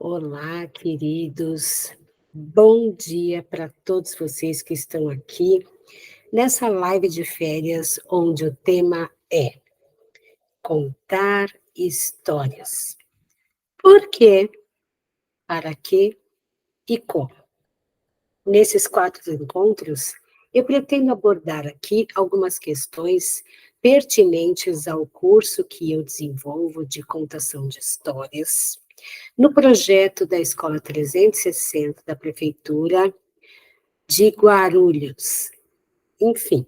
Olá, queridos. Bom dia para todos vocês que estão aqui nessa live de férias, onde o tema é contar histórias. Por quê, para quê e como? Nesses 4 encontros, eu pretendo abordar aqui algumas questões pertinentes ao curso que eu desenvolvo de contação de histórias, no projeto da Escola 360 da Prefeitura de Guarulhos. Enfim,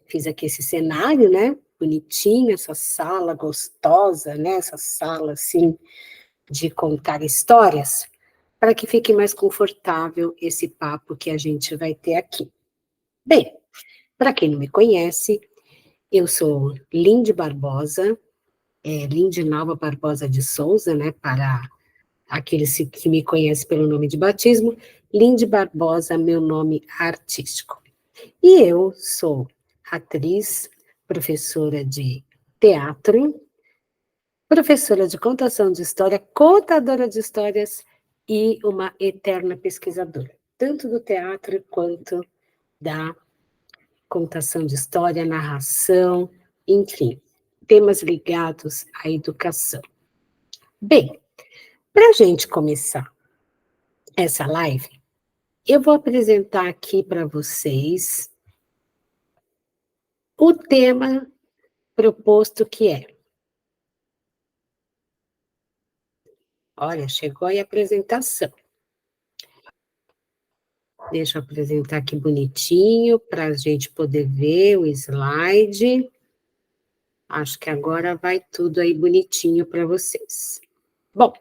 fiz aqui esse cenário, né? Bonitinho, essa sala gostosa, né? Essa sala, assim, de contar histórias, para que fique mais confortável esse papo que a gente vai ter aqui. Bem, para quem não me conhece, eu sou Linde Barbosa, Linde Nalva Barbosa de Souza, né? Para aqueles que me conhecem pelo nome de batismo, Linde Barbosa, meu nome artístico. E eu sou atriz, professora de teatro, professora de contação de história, contadora de histórias e uma eterna pesquisadora, tanto do teatro quanto da contação de história, narração, enfim, temas ligados à educação. Bem, para a gente começar essa live, eu vou apresentar aqui para vocês o tema proposto que é. Olha, chegou aí a apresentação. Deixa eu apresentar aqui bonitinho para a gente poder ver o slide. Acho que agora vai tudo aí bonitinho para vocês. Bom,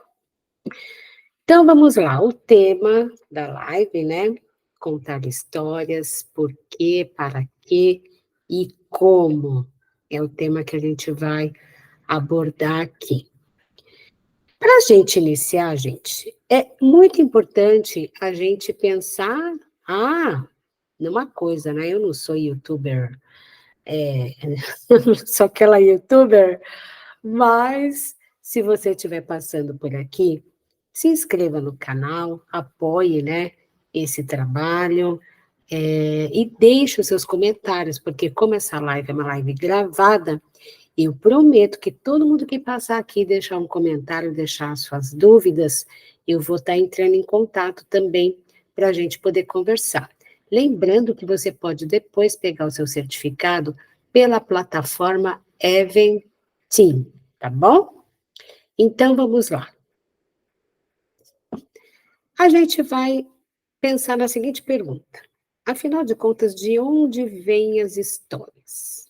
então vamos lá. O tema da live, né? Contar histórias, por quê, para quê e como. É o tema que a gente vai abordar aqui. Para a gente iniciar, gente, é muito importante a gente pensar, numa coisa, né? Eu não sou youtuber, eu não sou aquela youtuber, mas se você estiver passando por aqui, se inscreva no canal, apoie, né, esse trabalho, e deixe os seus comentários, porque como essa live é uma live gravada, eu prometo que todo mundo que passar aqui, deixar um comentário, deixar as suas dúvidas, eu vou estar entrando em contato também para a gente poder conversar. Lembrando que você pode depois pegar o seu certificado pela plataforma Eventim, tá bom? Então, vamos lá. A gente vai pensar na seguinte pergunta. Afinal de contas, de onde vêm as histórias?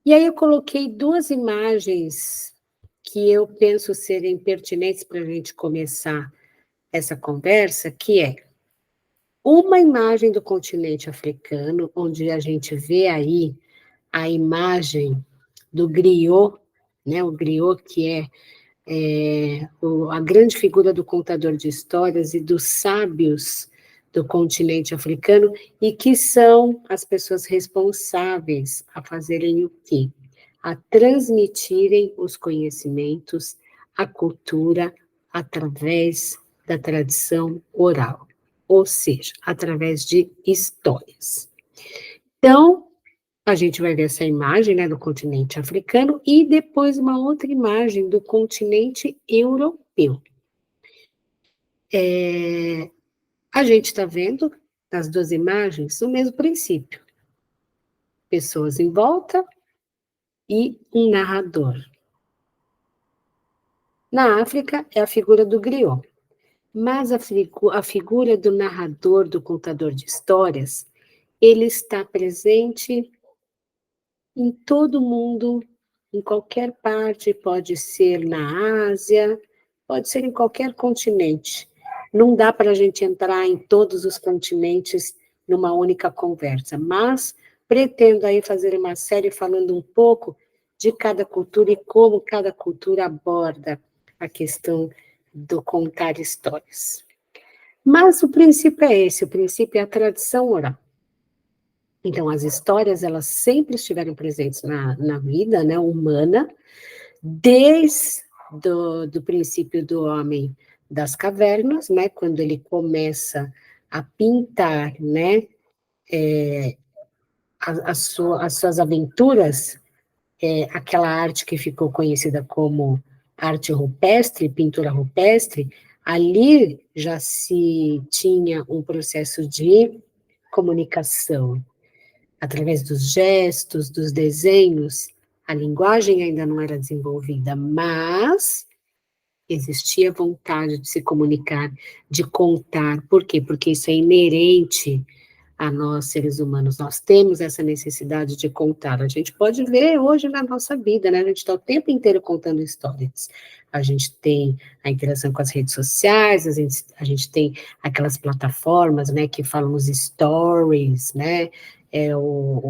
E aí eu coloquei 2 imagens que eu penso serem pertinentes para a gente começar essa conversa, que é uma imagem do continente africano, onde a gente vê aí a imagem do griot, né, o griot que a grande figura do contador de histórias e dos sábios do continente africano, e que são as pessoas responsáveis a fazerem o quê? A transmitirem os conhecimentos, a cultura, através da tradição oral, ou seja, através de histórias. Então, a gente vai ver essa imagem, né, do continente africano e depois uma outra imagem do continente europeu. A gente está vendo nas 2 imagens o mesmo princípio. Pessoas em volta e um narrador. Na África é a figura do griot, mas a figura do narrador, do contador de histórias, ele está presente em todo mundo, em qualquer parte, pode ser na Ásia, pode ser em qualquer continente. Não dá para a gente entrar em todos os continentes numa única conversa, mas pretendo aí fazer uma série falando um pouco de cada cultura e como cada cultura aborda a questão do contar histórias. Mas o princípio é esse, o princípio é a tradição oral. Então, as histórias, elas sempre estiveram presentes na vida, né, humana, desde do princípio do homem das cavernas, né, quando ele começa a pintar, né, as suas aventuras, aquela arte que ficou conhecida como arte rupestre, pintura rupestre, ali já se tinha um processo de comunicação, através dos gestos, dos desenhos. A linguagem ainda não era desenvolvida, mas existia vontade de se comunicar, de contar. Por quê? Porque isso é inerente a nós, seres humanos. Nós temos essa necessidade de contar. A gente pode ver hoje na nossa vida, né? A gente está o tempo inteiro contando histórias. A gente tem a interação com as redes sociais, a gente tem aquelas plataformas, né, que falam os stories, né,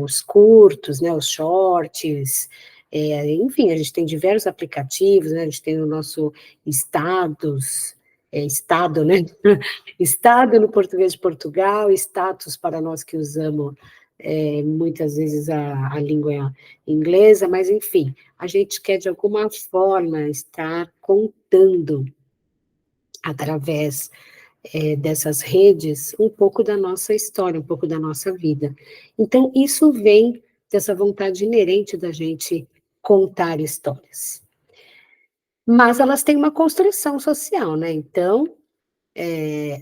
os curtos, né, os shorts, enfim, a gente tem diversos aplicativos, né, a gente tem o nosso status, estado, né, estado no português de Portugal, status para nós que usamos muitas vezes a língua inglesa, mas enfim, a gente quer de alguma forma estar contando através dessas redes um pouco da nossa história, um pouco da nossa vida. Então, isso vem dessa vontade inerente da gente contar histórias. Mas elas têm uma construção social, né? Então,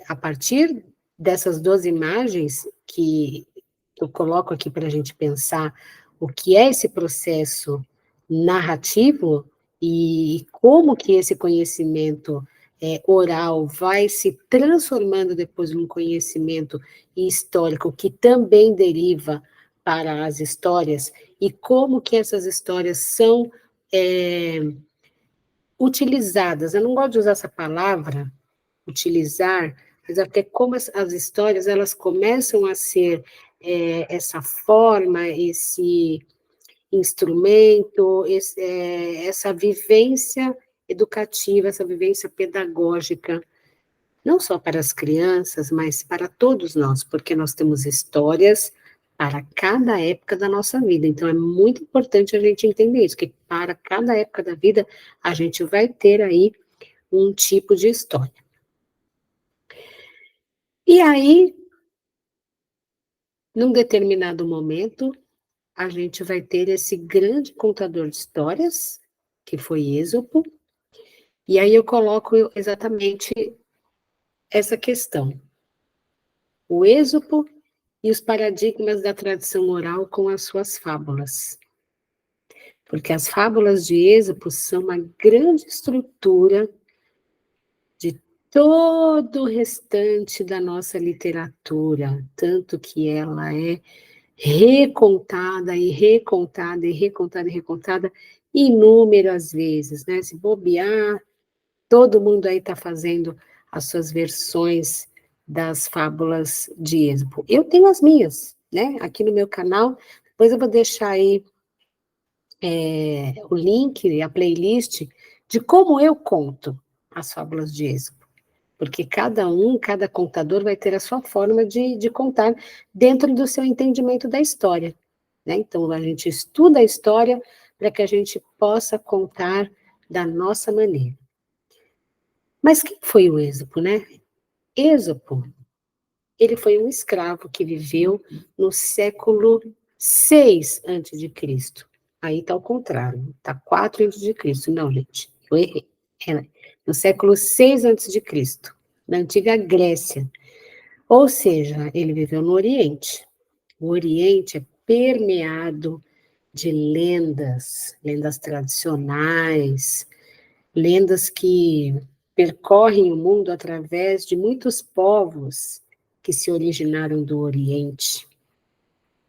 a partir dessas duas imagens que eu coloco aqui para a gente pensar o que é esse processo narrativo e como que esse conhecimento oral vai se transformando depois num conhecimento histórico que também deriva para as histórias e como que essas histórias são utilizadas. Eu não gosto de usar essa palavra, utilizar, mas até como as histórias elas começam a ser essa forma, esse instrumento, essa vivência educativa, essa vivência pedagógica, não só para as crianças, mas para todos nós, porque nós temos histórias para cada época da nossa vida. Então, é muito importante a gente entender isso, que para cada época da vida, a gente vai ter aí um tipo de história. E aí, num determinado momento, a gente vai ter esse grande contador de histórias, que foi Êxopo, e aí eu coloco exatamente essa questão. O Êxopo e os paradigmas da tradição oral com as suas fábulas. Porque as fábulas de Êxopo são uma grande estrutura de todo o restante da nossa literatura, tanto que ela é recontada e recontada e recontada e recontada inúmeras vezes, né? Se bobear, todo mundo aí está fazendo as suas versões das fábulas de Êxopo. Eu tenho as minhas, né? Aqui no meu canal, depois eu vou deixar aí o link, a playlist de como eu conto as fábulas de Êxopo. Porque cada contador vai ter a sua forma de contar dentro do seu entendimento da história, né? Então, a gente estuda a história para que a gente possa contar da nossa maneira. Mas quem foi o Êxopo, né? Êxopo, ele foi um escravo que viveu no século 6 antes de Cristo. Aí está ao contrário, está 4 antes de Cristo. Não, gente, eu errei. No século 6 antes de Cristo, na antiga Grécia. Ou seja, ele viveu no Oriente. O Oriente é permeado de lendas, lendas tradicionais, lendas que percorrem o mundo através de muitos povos que se originaram do Oriente.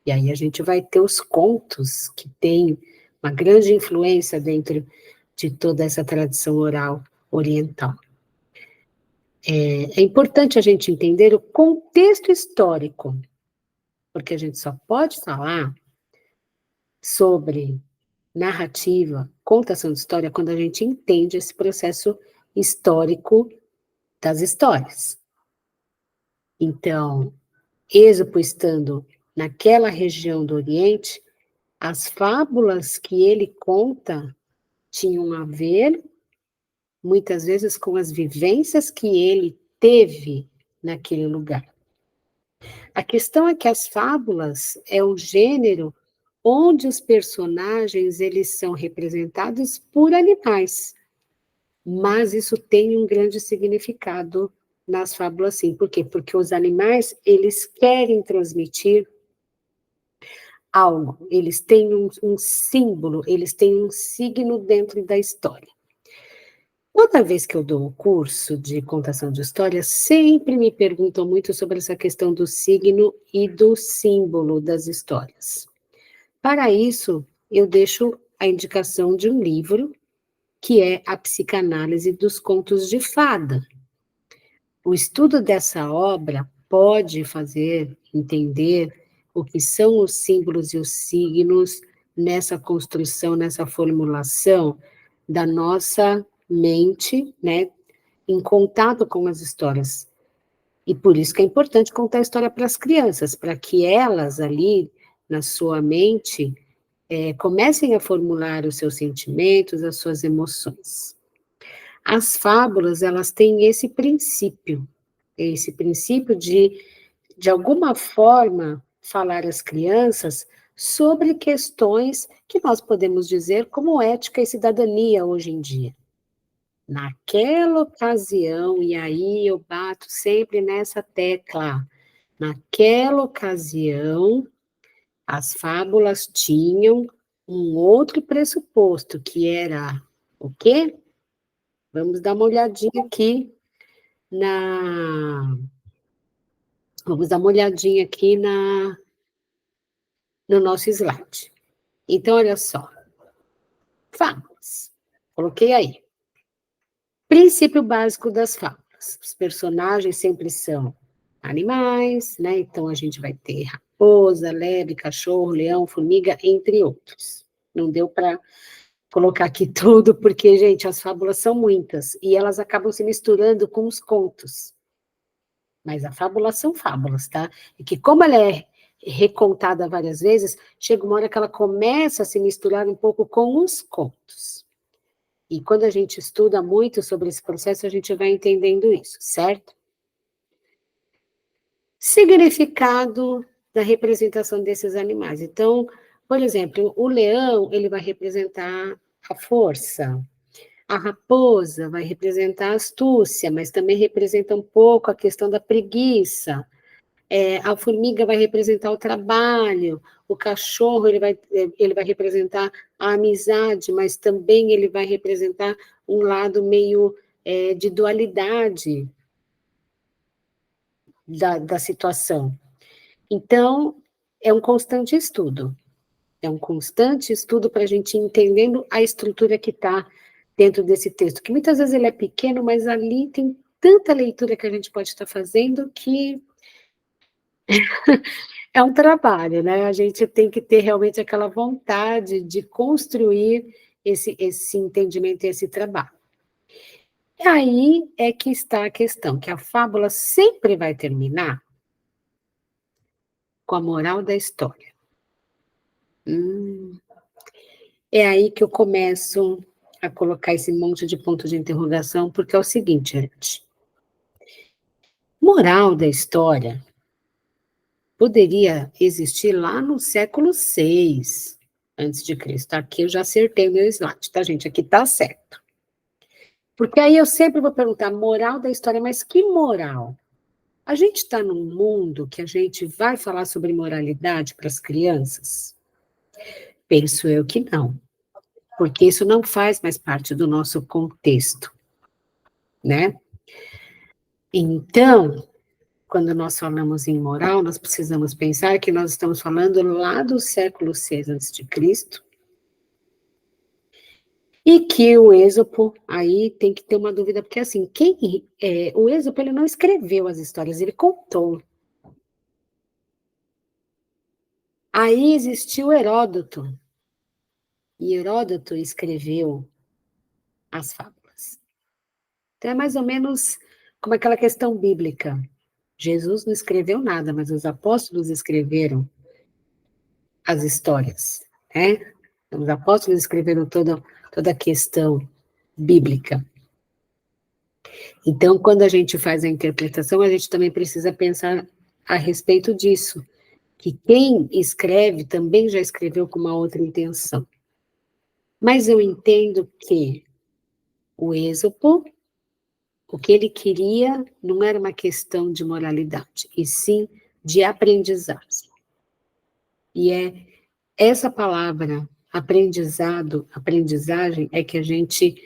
E aí a gente vai ter os contos, que têm uma grande influência dentro de toda essa tradição oral oriental. É importante a gente entender o contexto histórico, porque a gente só pode falar sobre narrativa, contação de história, quando a gente entende esse processo histórico das histórias. Então, Êxopo estando naquela região do Oriente, as fábulas que ele conta tinham a ver muitas vezes com as vivências que ele teve naquele lugar. A questão é que as fábulas é um gênero onde os personagens eles são representados por animais, mas isso tem um grande significado nas fábulas, sim. Por quê? Porque os animais, eles querem transmitir algo, eles têm um símbolo, eles têm um signo dentro da história. Toda vez que eu dou um curso de contação de histórias, sempre me perguntam muito sobre essa questão do signo e do símbolo das histórias. Para isso, eu deixo a indicação de um livro, que é A Psicanálise dos Contos de Fada. O estudo dessa obra pode fazer entender o que são os símbolos e os signos nessa construção, nessa formulação da nossa mente, né, em contato com as histórias. E por isso que é importante contar a história para as crianças, para que elas ali, na sua mente, comecem a formular os seus sentimentos, as suas emoções. As fábulas, elas têm esse princípio de alguma forma, falar às crianças sobre questões que nós podemos dizer como ética e cidadania hoje em dia. Naquela ocasião, e aí eu bato sempre nessa tecla, naquela ocasião, as fábulas tinham um outro pressuposto, que era o quê? Vamos dar uma olhadinha aqui na vamos dar uma olhadinha aqui no nosso slide. Então, olha só, fábulas. Coloquei aí. Princípio básico das fábulas. Os personagens sempre são animais, né? Então, a gente vai ter raposa, lebre, cachorro, leão, formiga, entre outros. Não deu para colocar aqui tudo, porque, gente, as fábulas são muitas, e elas acabam se misturando com os contos. Mas a fábula são fábulas, tá? E que como ela é recontada várias vezes, chega uma hora que ela começa a se misturar um pouco com os contos. E quando a gente estuda muito sobre esse processo, a gente vai entendendo isso, certo? Significado da representação desses animais. Então, por exemplo, o leão, ele vai representar a força. A raposa vai representar a astúcia, mas também representa um pouco a questão da preguiça. A formiga vai representar o trabalho, o cachorro ele vai representar a amizade, mas também ele vai representar um lado meio de dualidade da situação. Então, é um constante estudo para a gente ir entendendo a estrutura que está dentro desse texto, que muitas vezes ele é pequeno, mas ali tem tanta leitura que a gente pode estar fazendo que é um trabalho, né? A gente tem que ter realmente aquela vontade de construir esse entendimento e esse trabalho. E aí é que está a questão, que a fábula sempre vai terminar com a moral da história. É aí que eu começo a colocar esse monte de ponto de interrogação, porque é o seguinte, gente. Moral da história poderia existir lá no século VI antes de Cristo. Aqui eu já acertei o meu slide, tá, gente? Aqui tá certo. Porque aí eu sempre vou perguntar, moral da história, mas que moral? A gente está num mundo que a gente vai falar sobre moralidade para as crianças? Penso eu que não, porque isso não faz mais parte do nosso contexto, né? Então, quando nós falamos em moral, nós precisamos pensar que nós estamos falando lá do século VI a.C., e que o Êxopo, aí tem que ter uma dúvida, porque assim, o Êxopo ele não escreveu as histórias, ele contou. Aí existiu Heródoto, e Heródoto escreveu as fábulas. Então é mais ou menos como aquela questão bíblica. Jesus não escreveu nada, mas os apóstolos escreveram as histórias, né? Os apóstolos escreveram toda a questão bíblica. Então, quando a gente faz a interpretação, a gente também precisa pensar a respeito disso, que quem escreve também já escreveu com uma outra intenção. Mas eu entendo que o Êxopo, o que ele queria não era uma questão de moralidade, e sim de aprendizagem. E é essa palavra, aprendizado, aprendizagem, é que a gente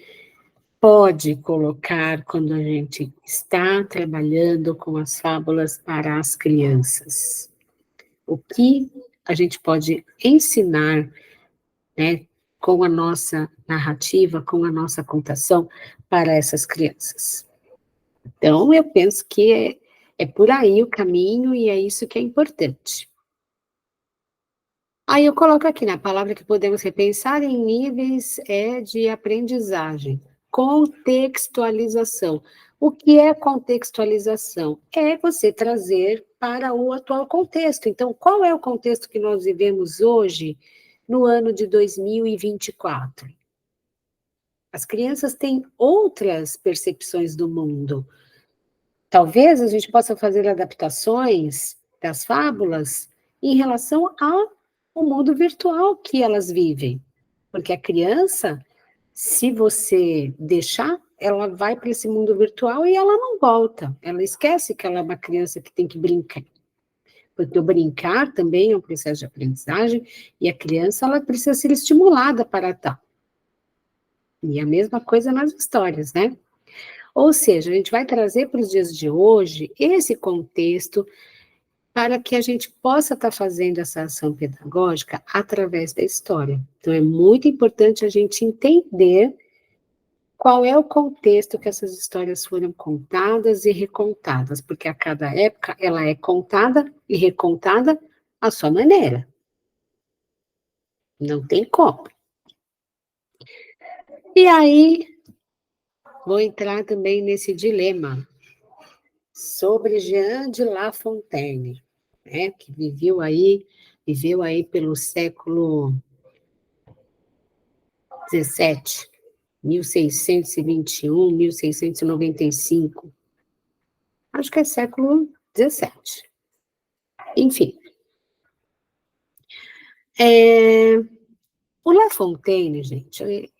pode colocar quando a gente está trabalhando com as fábulas para as crianças. O que a gente pode ensinar, né, com a nossa narrativa, com a nossa contação para essas crianças. Então, eu penso que é por aí o caminho e é isso que é importante. Aí eu coloco aqui, na palavra que podemos repensar em níveis de aprendizagem, contextualização. O que é contextualização? É você trazer para o atual contexto. Então, qual é o contexto que nós vivemos hoje, no ano de 2024? As crianças têm outras percepções do mundo. Talvez a gente possa fazer adaptações das fábulas em relação ao mundo virtual que elas vivem. Porque a criança, se você deixar, ela vai para esse mundo virtual e ela não volta. Ela esquece que ela é uma criança que tem que brincar. Porque o brincar também é um processo de aprendizagem e a criança ela precisa ser estimulada para tal. E a mesma coisa nas histórias, né? Ou seja, a gente vai trazer para os dias de hoje esse contexto para que a gente possa estar fazendo essa ação pedagógica através da história. Então, é muito importante a gente entender qual é o contexto que essas histórias foram contadas e recontadas, porque a cada época ela é contada e recontada à sua maneira. Não tem como. E aí, vou entrar também nesse dilema sobre Jean de La Fontaine, né, que viveu aí pelo século XVII, 1621, 1695. Acho que é século XVII. Enfim. O La Fontaine, gente,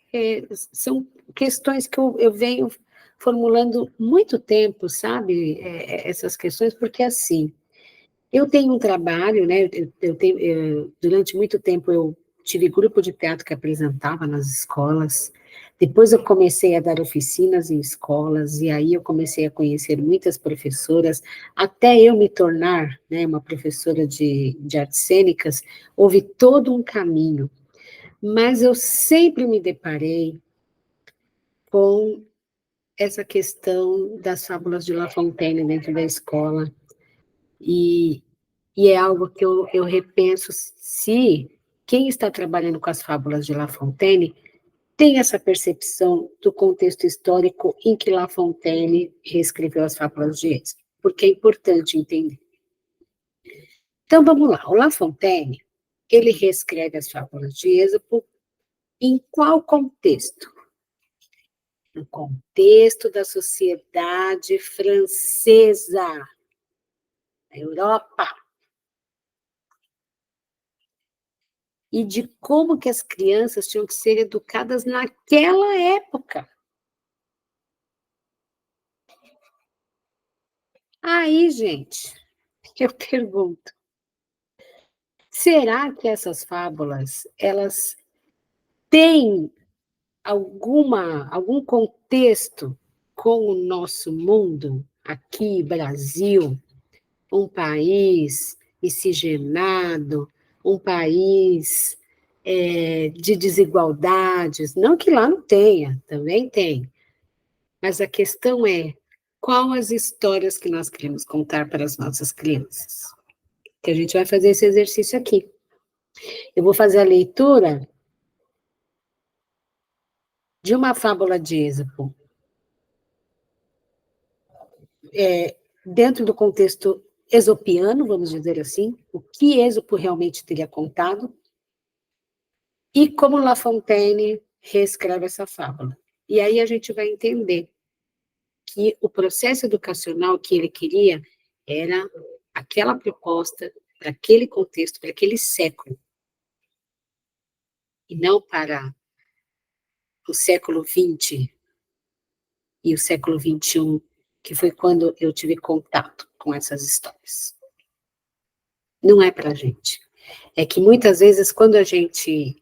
são questões que eu venho formulando muito tempo, sabe? Essas questões, porque assim, eu tenho um trabalho, né? Durante muito tempo eu tive grupo de teatro que apresentava nas escolas. Depois eu comecei a dar oficinas em escolas, e aí eu comecei a conhecer muitas professoras, até eu me tornar, né, uma professora de artes cênicas, houve todo um caminho. Mas eu sempre me deparei com essa questão das fábulas de La Fontaine dentro da escola, e é algo que eu repenso se quem está trabalhando com as fábulas de La Fontaine tem essa percepção do contexto histórico em que La Fontaine reescreveu as fábulas de Êxodo, porque é importante entender. Então, vamos lá. O La Fontaine, ele reescreve as fábulas de Êxodo em qual contexto? No contexto da sociedade francesa, da Europa, e de como que as crianças tinham que ser educadas naquela época. Aí, gente, eu pergunto, será que essas fábulas, elas têm algum contexto com o nosso mundo, aqui, Brasil, um país miscigenado, um país de desigualdades? Não que lá não tenha, também tem. Mas a questão é, qual as histórias que nós queremos contar para as nossas crianças? Que a gente vai fazer esse exercício aqui. Eu vou fazer a leitura de uma fábula de Êxopo, dentro do contexto esopiano, vamos dizer assim, o que Êxopo realmente teria contado, e como La Fontaine reescreve essa fábula. E aí a gente vai entender que o processo educacional que ele queria era aquela proposta para aquele contexto, para aquele século, e não para o século XX e o século XXI, que foi quando eu tive contato com essas histórias. Não é para a gente. É que muitas vezes, quando a gente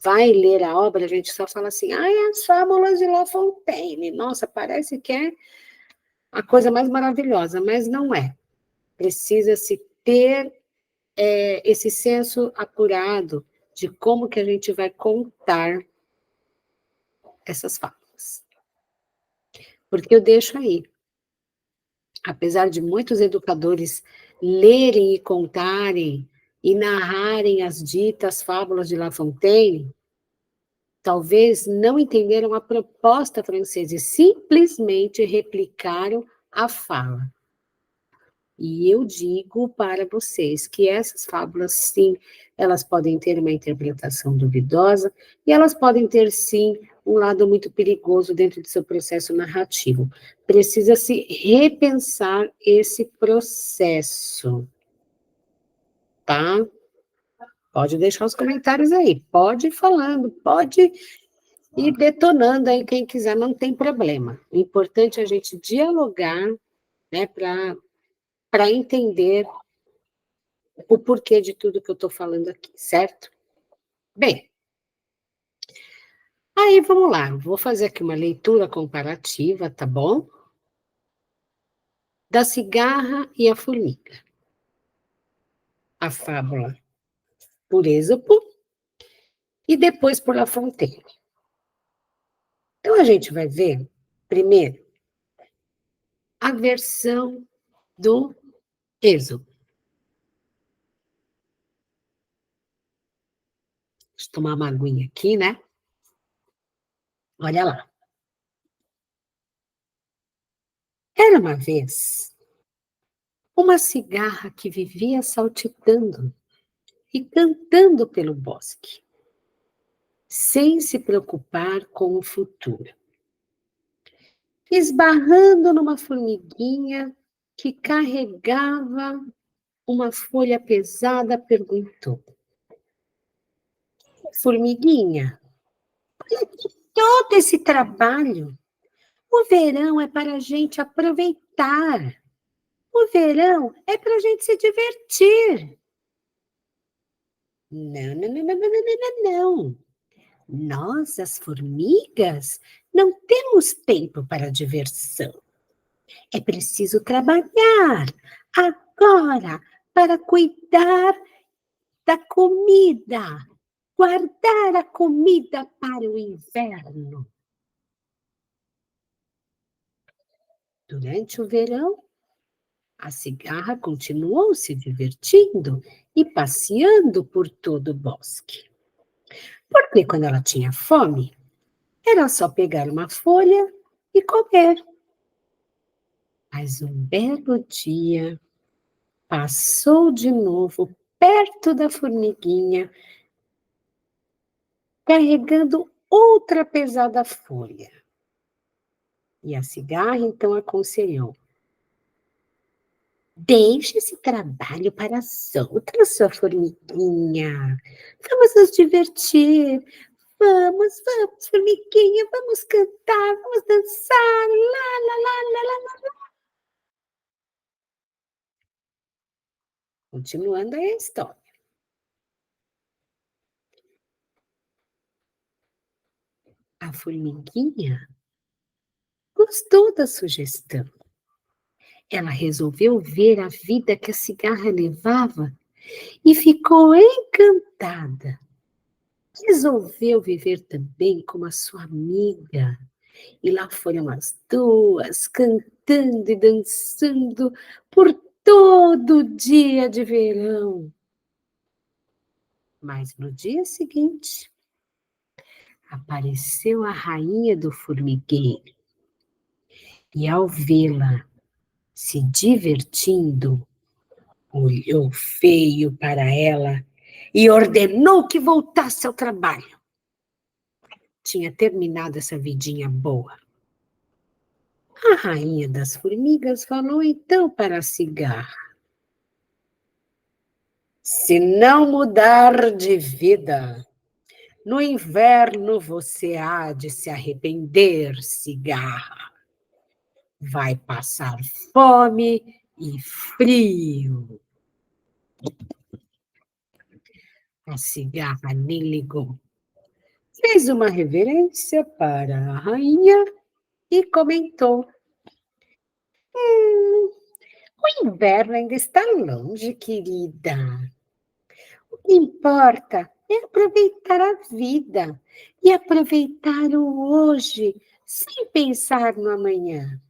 vai ler a obra, a gente só fala assim, ai, as fábulas de La Fontaine, nossa, parece que é a coisa mais maravilhosa, mas não é. Precisa-se ter esse senso apurado de como que a gente vai contar essas fábulas. Porque eu deixo aí, apesar de muitos educadores lerem e contarem e narrarem as ditas fábulas de La Fontaine, talvez não entenderam a proposta francesa e simplesmente replicaram a fala. E eu digo para vocês que essas fábulas, sim, elas podem ter uma interpretação duvidosa e elas podem ter, sim, um lado muito perigoso dentro do seu processo narrativo. Precisa-se repensar esse processo, tá? Pode deixar os comentários aí, pode ir falando, pode ir detonando aí quem quiser, não tem problema. O importante é a gente dialogar, né, para entender o porquê de tudo que eu estou falando aqui, certo? Bem, aí vamos lá, vou fazer aqui uma leitura comparativa, tá bom? Da cigarra e a formiga. A fábula por Êxopo e depois por La Fontaine. Então a gente vai ver, primeiro, a versão do Êxopo. Deixa eu tomar uma aguinha aqui, né? Olha lá. Era uma vez uma cigarra que vivia saltitando e cantando pelo bosque, sem se preocupar com o futuro. Esbarrando numa formiguinha que carregava uma folha pesada, perguntou: Formiguinha, por que todo esse trabalho? O verão é para a gente aproveitar. O verão é para a gente se divertir. Não, não, não, não, não, não, não, não. Nós, as formigas, não temos tempo para diversão. É preciso trabalhar agora para cuidar da comida, guardar a comida para o inverno. Durante o verão, a cigarra continuou se divertindo e passeando por todo o bosque. Porque quando ela tinha fome, era só pegar uma folha e comer. Mas um belo dia, passou de novo perto da formiguinha, carregando outra pesada folha. E a cigarra então aconselhou: deixe esse trabalho para as outras, sua formiguinha. Vamos nos divertir. Vamos, vamos, formiguinha, vamos cantar, vamos dançar. Lá, lá, lá, lá, lá, lá. Continuando aí a história. A formiguinha gostou da sugestão. Ela resolveu ver a vida que a cigarra levava e ficou encantada. Resolveu viver também como a sua amiga. E lá foram as duas, cantando e dançando por todo o dia de verão. Mas no dia seguinte, apareceu a rainha do formigueiro. E ao vê-la se divertindo, olhou feio para ela e ordenou que voltasse ao trabalho. Tinha terminado essa vidinha boa. A rainha das formigas falou então para a cigarra: se não mudar de vida, no inverno você há de se arrepender, cigarra. Vai passar fome e frio. A cigarra nem ligou. Fez uma reverência para a rainha e comentou: o inverno ainda está longe, querida. O que importa é aproveitar a vida e aproveitar o hoje, sem pensar no amanhã.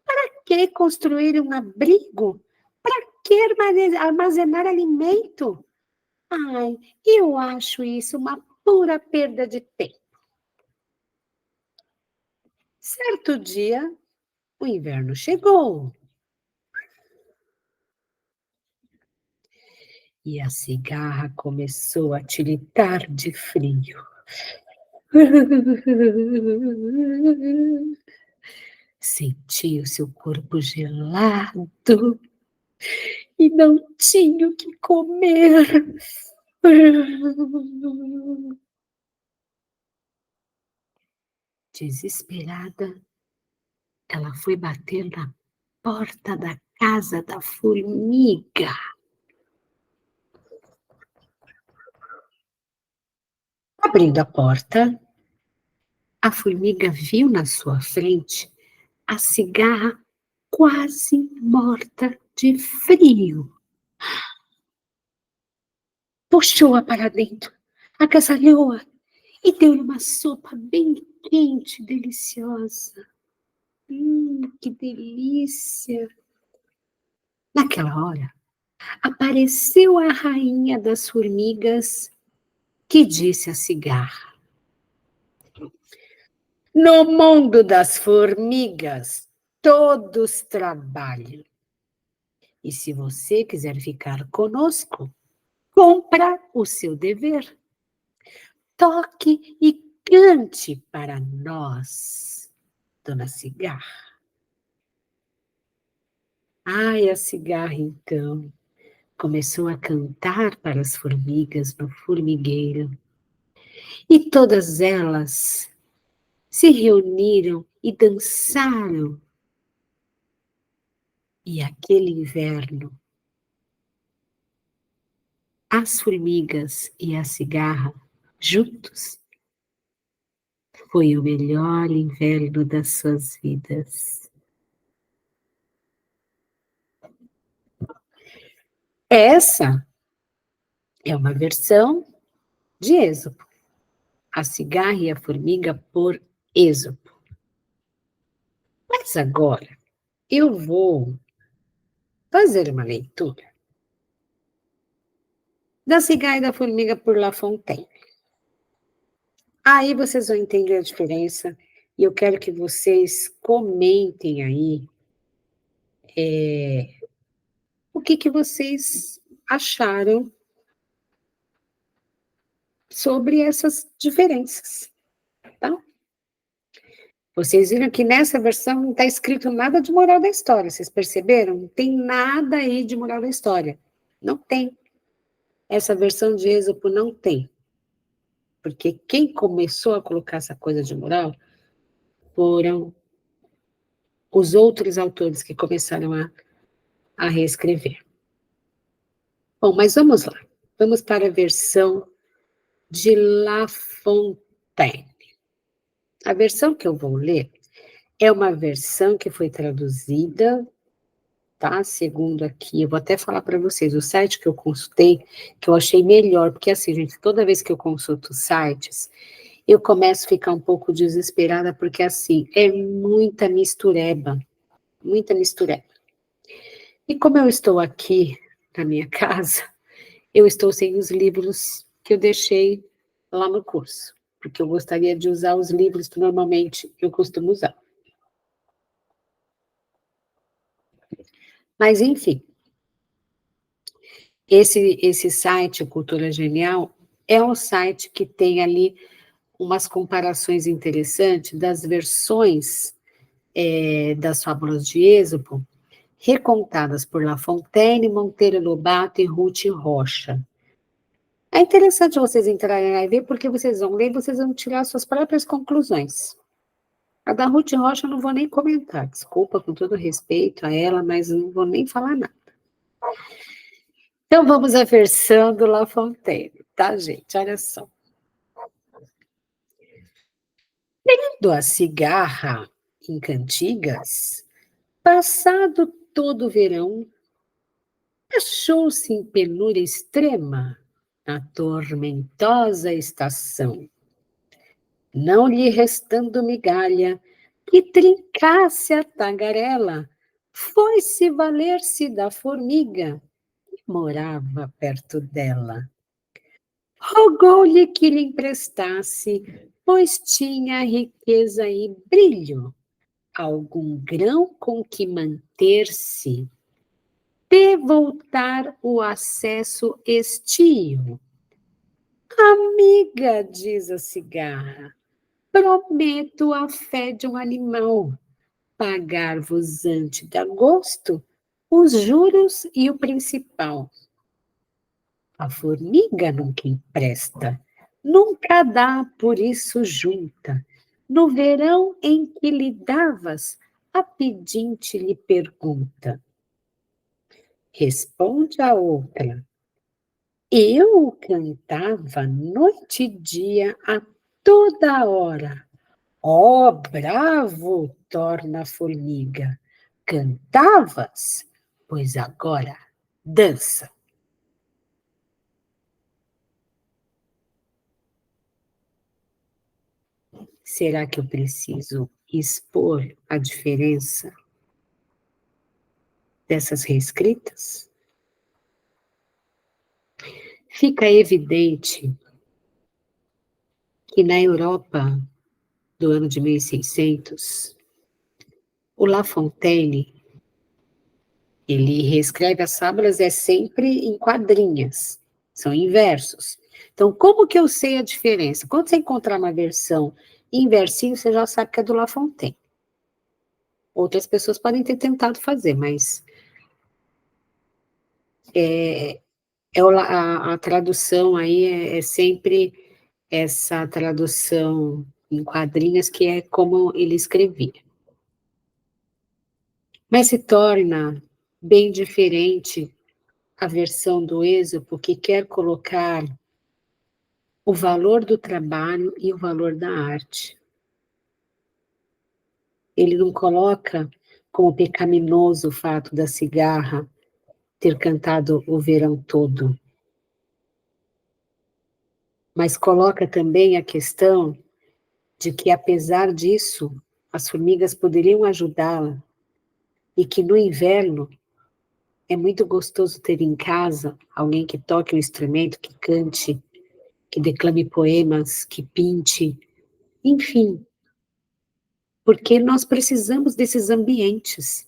Para que construir um abrigo? Para que armazenar alimento? Ai, eu acho isso uma pura perda de tempo. Certo dia, o inverno chegou e a cigarra começou a tiritar de frio. Sentiu seu corpo gelado e não tinha o que comer. Desesperada, ela foi bater na porta da casa da formiga. Abrindo a porta, a formiga viu na sua frente a cigarra quase morta de frio. Puxou-a para dentro, agasalhou-a e deu-lhe uma sopa bem quente, deliciosa. Que delícia! Naquela hora, apareceu a rainha das formigas, que disse à cigarra: no mundo das formigas, todos trabalham. E se você quiser ficar conosco, cumpra o seu dever. Toque e cante para nós, dona Cigarra. Ai, a cigarra, então, começou a cantar para as formigas no formigueiro. E todas elas se reuniram e dançaram. E aquele inverno, as formigas e a cigarra, juntos, foi o melhor inverno das suas vidas. Essa é uma versão de Êxodo. A cigarra e a formiga por Êxodo. Mas agora eu vou fazer uma leitura da cigarra e da formiga por La Fontaine. Aí vocês vão entender a diferença e eu quero que vocês comentem aí o que vocês acharam sobre essas diferenças, tá? Vocês viram que nessa versão não está escrito nada de moral da história, vocês perceberam? Não tem nada aí de moral da história. Não tem. Essa versão de Êxodo não tem. Porque quem começou a colocar essa coisa de moral foram os outros autores que começaram a reescrever. Bom, mas vamos lá. Vamos para a versão de La Fontaine. A versão que eu vou ler é uma versão que foi traduzida, tá? Segundo aqui, eu vou até falar para vocês, o site que eu consultei, que eu achei melhor, porque assim, gente, toda vez que eu consulto sites, eu começo a ficar um pouco desesperada, porque assim, é muita mistureba, muita mistureba. E como eu estou aqui na minha casa, eu estou sem os livros que eu deixei lá no curso, porque eu gostaria de usar os livros que normalmente eu costumo usar. Mas, enfim, esse site, Cultura Genial, é um site que tem ali umas comparações interessantes das versões das fábulas de Êxopo, recontadas por La Fontaine, Monteiro Lobato e Ruth Rocha. É interessante vocês entrarem lá e ver, porque vocês vão ler e vocês vão tirar suas próprias conclusões. A da Ruth Rocha eu não vou nem comentar, desculpa, com todo respeito a ela, mas não vou nem falar nada. Então vamos à versão do La Fontaine, tá, gente? Olha só. Tendo a cigarra em cantigas, passado todo o verão, achou-se em penúria extrema na tormentosa estação, não lhe restando migalha que trincasse a tagarela, foi-se valer-se da formiga que morava perto dela. Rogou-lhe que lhe emprestasse, pois tinha riqueza e brilho, algum grão com que manter-se, de voltar o acesso estio. Amiga, diz a cigarra, prometo a fé de um animal, pagar-vos ante de agosto os juros e o principal. A formiga nunca empresta, nunca dá, por isso junta. No verão em que lhe davas, a pedinte lhe pergunta. Responde a outra. Eu cantava noite e dia a toda hora. Ó, bravo, torna a formiga. Cantavas? Pois agora dança. Será que eu preciso expor a diferença dessas reescritas? Fica evidente que na Europa do ano de 1600, o La Fontaine, ele reescreve as fábulas sempre em quadrinhas, são em versos. Então, como que eu sei a diferença? Quando você encontrar uma versão em versinho, você já sabe que é do La Fontaine. Outras pessoas podem ter tentado fazer, mas a tradução aí é sempre essa tradução em quadrinhos que é como ele escrevia. Mas se torna bem diferente a versão do Êxopo, que quer colocar o valor do trabalho e o valor da arte. Ele não coloca como pecaminoso o fato da cigarra ter cantado o verão todo, mas coloca também a questão de que, apesar disso, as formigas poderiam ajudá-la e que no inverno é muito gostoso ter em casa alguém que toque um instrumento, que cante, que declame poemas, que pinte, enfim, porque nós precisamos desses ambientes.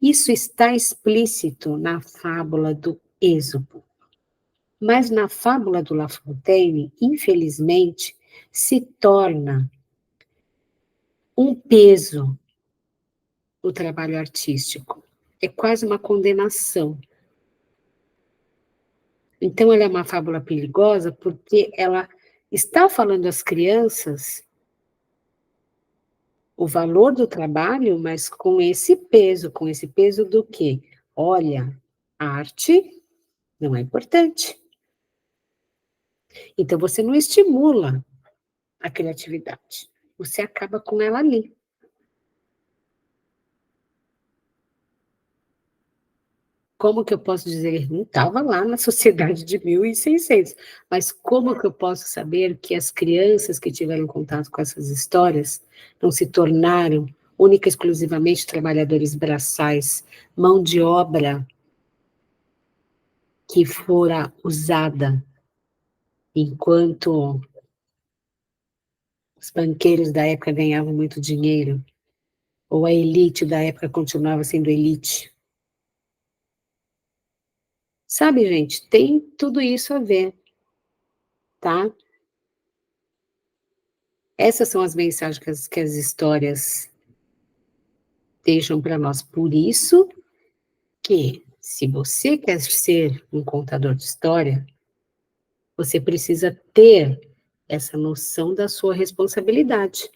Isso está explícito na fábula do Êxopo. Mas na fábula do La Fontaine, infelizmente, se torna um peso o trabalho artístico. É quase uma condenação. Então, ela é uma fábula perigosa porque ela está falando às crianças o valor do trabalho, mas com esse peso do quê? Olha, a arte não é importante. Então, você não estimula a criatividade, você acaba com ela ali. Como que eu posso dizer? Não estava lá na sociedade de 1600, mas como que eu posso saber que as crianças que tiveram contato com essas histórias não se tornaram única e exclusivamente trabalhadores braçais, mão de obra que fora usada enquanto os banqueiros da época ganhavam muito dinheiro, ou a elite da época continuava sendo elite. Sabe, gente, tem tudo isso a ver, tá? Essas são as mensagens que as histórias deixam para nós. Por isso que, se você quer ser um contador de história, você precisa ter essa noção da sua responsabilidade.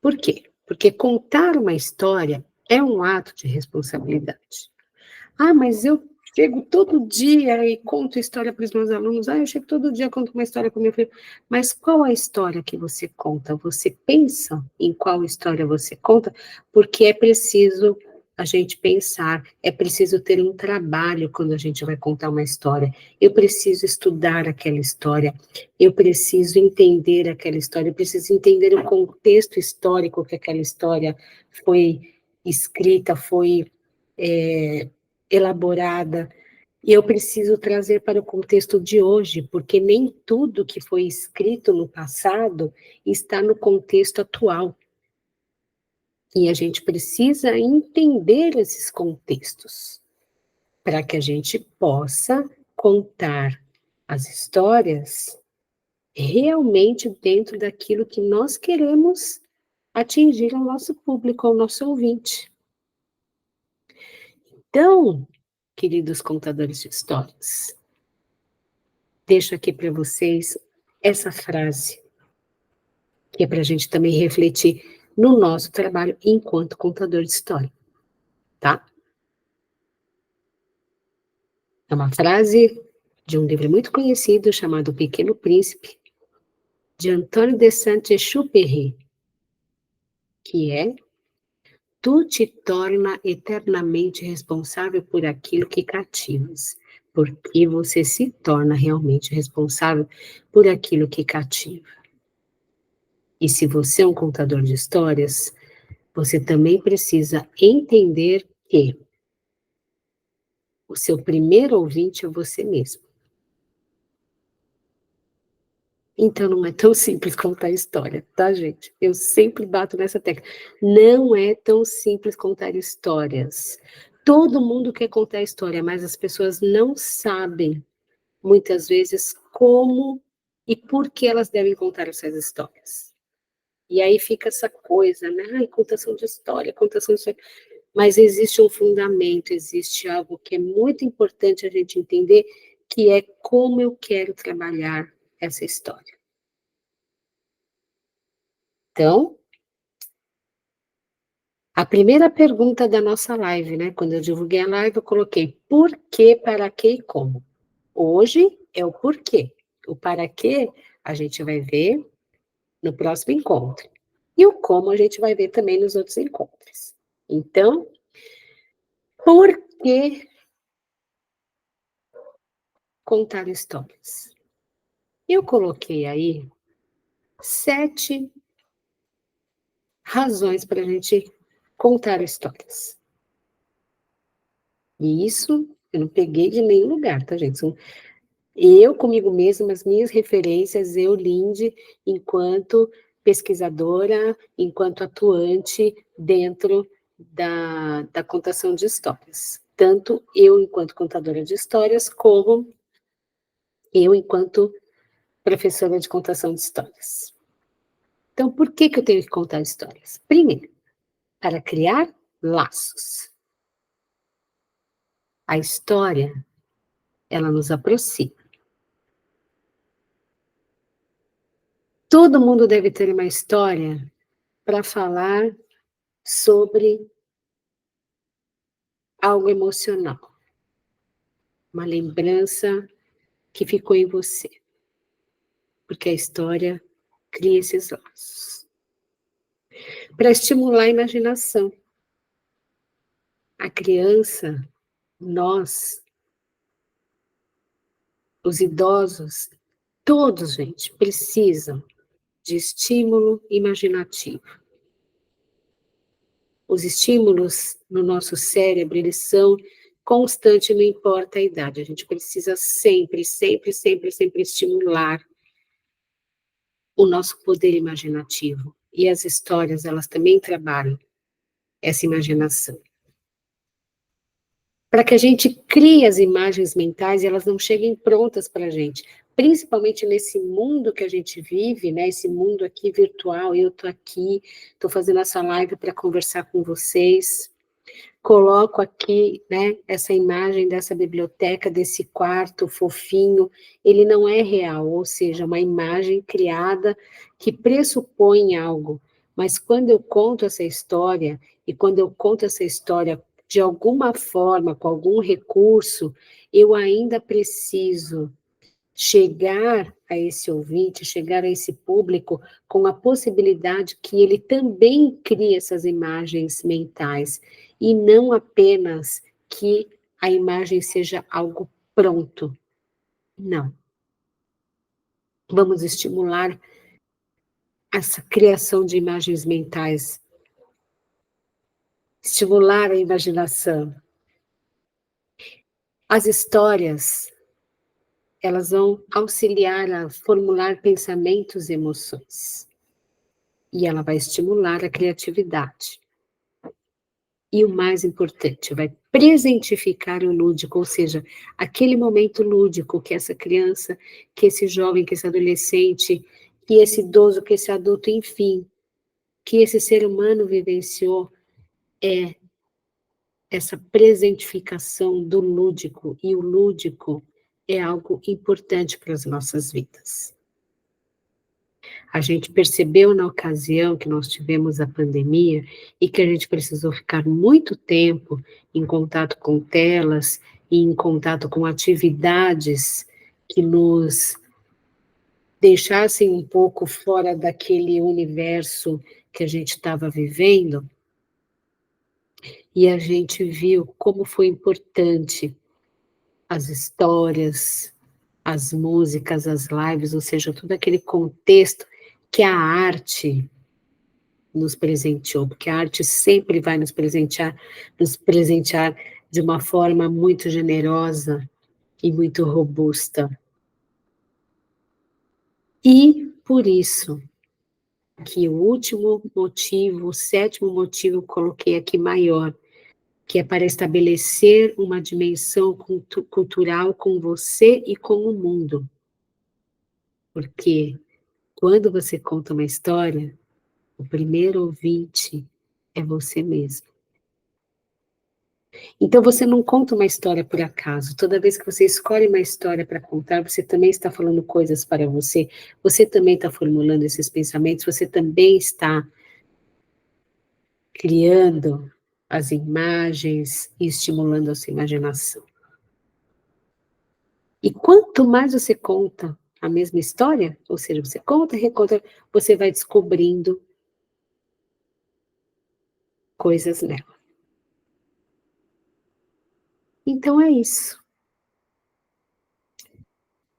Por quê? Porque contar uma história é um ato de responsabilidade. Ah, mas eu chego todo dia e conto história para os meus alunos. Ah, eu chego todo dia e conto uma história para o meu filho. Mas qual a história que você conta? Você pensa em qual história você conta? Porque é preciso a gente pensar, é preciso ter um trabalho quando a gente vai contar uma história. Eu preciso estudar aquela história, eu preciso entender aquela história, eu preciso entender o contexto histórico que aquela história foi escrita, foi elaborada, e eu preciso trazer para o contexto de hoje, porque nem tudo que foi escrito no passado está no contexto atual. E a gente precisa entender esses contextos, para que a gente possa contar as histórias realmente dentro daquilo que nós queremos atingir ao nosso público, ao nosso ouvinte. Então, queridos contadores de histórias, deixo aqui para vocês essa frase, que é para a gente também refletir no nosso trabalho enquanto contador de história, tá? É uma frase de um livro muito conhecido chamado O Pequeno Príncipe, de Antônio de Saint-Exupéry, que é: tu te torna eternamente responsável por aquilo que cativas, porque você se torna realmente responsável por aquilo que cativa. E se você é um contador de histórias, você também precisa entender que o seu primeiro ouvinte é você mesmo. Então não é tão simples contar história, tá, gente? Eu sempre bato nessa tecla. Não é tão simples contar histórias. Todo mundo quer contar história, mas as pessoas não sabem, muitas vezes, como e por que elas devem contar essas histórias. E aí fica essa coisa, né? Ai, contação de história, contação de história. Mas existe um fundamento, existe algo que é muito importante a gente entender, que é como eu quero trabalhar essa história. Então, a primeira pergunta da nossa live, né? Quando eu divulguei a live, eu coloquei por quê, para quê e como. Hoje é o porquê. O para quê a gente vai ver no próximo encontro. E o como a gente vai ver também nos outros encontros. Então, por que contar histórias? Eu coloquei aí 7 razões para a gente contar histórias. E isso eu não peguei de nenhum lugar, tá, gente? São eu comigo mesma, as minhas referências, eu, Linde, enquanto pesquisadora, enquanto atuante dentro da contação de histórias. Tanto eu enquanto contadora de histórias, como eu enquanto professora de contação de histórias. Então, por que eu tenho que contar histórias? Primeiro, para criar laços. A história, ela nos aproxima. Todo mundo deve ter uma história para falar sobre algo emocional, uma lembrança que ficou em você, porque a história cria esses laços. Para estimular a imaginação. A criança, nós, os idosos, todos, gente, precisam de estímulo imaginativo. Os estímulos no nosso cérebro, eles são constantes, não importa a idade. A gente precisa sempre, sempre, sempre, sempre estimular o nosso poder imaginativo. E as histórias, elas também trabalham essa imaginação. Para que a gente crie as imagens mentais e elas não cheguem prontas para a gente. principalmente nesse mundo que a gente vive, né, esse mundo aqui virtual, eu estou aqui, estou fazendo essa live para conversar com vocês, coloco aqui, né, essa imagem dessa biblioteca, desse quarto fofinho, ele não é real, ou seja, uma imagem criada que pressupõe algo, mas quando eu conto essa história, e quando eu conto essa história de alguma forma, com algum recurso, eu ainda preciso chegar a esse ouvinte, chegar a esse público com a possibilidade que ele também crie essas imagens mentais, e não apenas que a imagem seja algo pronto. Não. Vamos estimular essa criação de imagens mentais, estimular a imaginação. As histórias, elas vão auxiliar a formular pensamentos e emoções. E ela vai estimular a criatividade. E o mais importante, vai presentificar o lúdico, ou seja, aquele momento lúdico que essa criança, que esse jovem, que esse adolescente, que esse idoso, que esse adulto, enfim, que esse ser humano vivenciou, é essa presentificação do lúdico, e o lúdico é algo importante para as nossas vidas. A gente percebeu na ocasião que nós tivemos a pandemia e que a gente precisou ficar muito tempo em contato com telas e em contato com atividades que nos deixassem um pouco fora daquele universo que a gente estava vivendo, e a gente viu como foi importante as histórias, as músicas, as lives, ou seja, todo aquele contexto que a arte nos presenteou, porque a arte sempre vai nos presentear de uma forma muito generosa e muito robusta. E por isso que o último motivo, o sétimo motivo, eu coloquei aqui maior, que é para estabelecer uma dimensão cultural com você e com o mundo. Porque quando você conta uma história, o primeiro ouvinte é você mesmo. Então você não conta uma história por acaso. Toda vez que você escolhe uma história para contar, você também está falando coisas para você também está formulando esses pensamentos, você também está criando as imagens e estimulando a sua imaginação. E quanto mais você conta a mesma história, ou seja, você conta, reconta, você vai descobrindo coisas nela. Então é isso.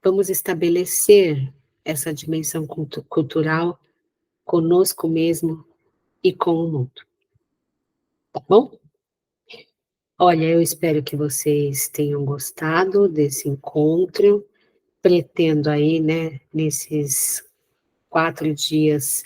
Vamos estabelecer essa dimensão cultural conosco mesmo e com o mundo. Tá bom? Olha, eu espero que vocês tenham gostado desse encontro. Pretendo aí, né, nesses 4 dias,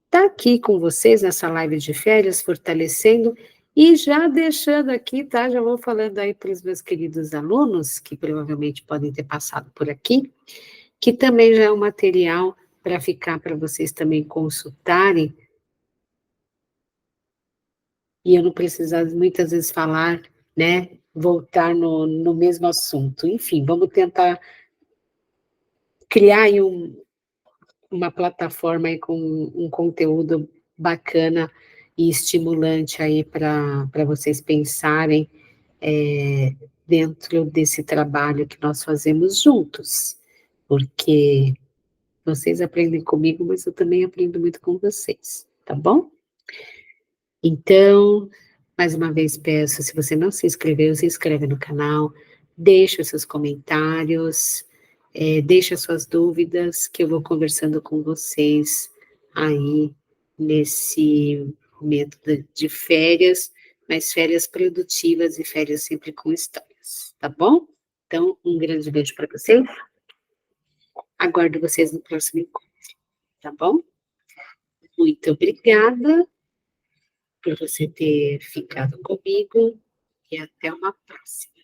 tá aqui com vocês nessa live de férias, fortalecendo e já deixando aqui, tá? Já vou falando aí para os meus queridos alunos, que provavelmente podem ter passado por aqui, que também já é um material para ficar para vocês também consultarem, e eu não precisar muitas vezes falar, né? Voltar no mesmo assunto. Enfim, vamos tentar criar aí uma plataforma aí com um conteúdo bacana e estimulante aí para vocês pensarem dentro desse trabalho que nós fazemos juntos, porque vocês aprendem comigo, mas eu também aprendo muito com vocês, tá bom? Então, mais uma vez peço, se você não se inscreveu, se inscreve no canal, deixa os seus comentários, deixa suas dúvidas, que eu vou conversando com vocês aí nesse momento de férias, mas férias produtivas e férias sempre com histórias, tá bom? Então, um grande beijo para vocês, aguardo vocês no próximo encontro, tá bom? Muito obrigada por você ter ficado comigo e até uma próxima.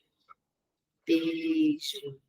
Beijo.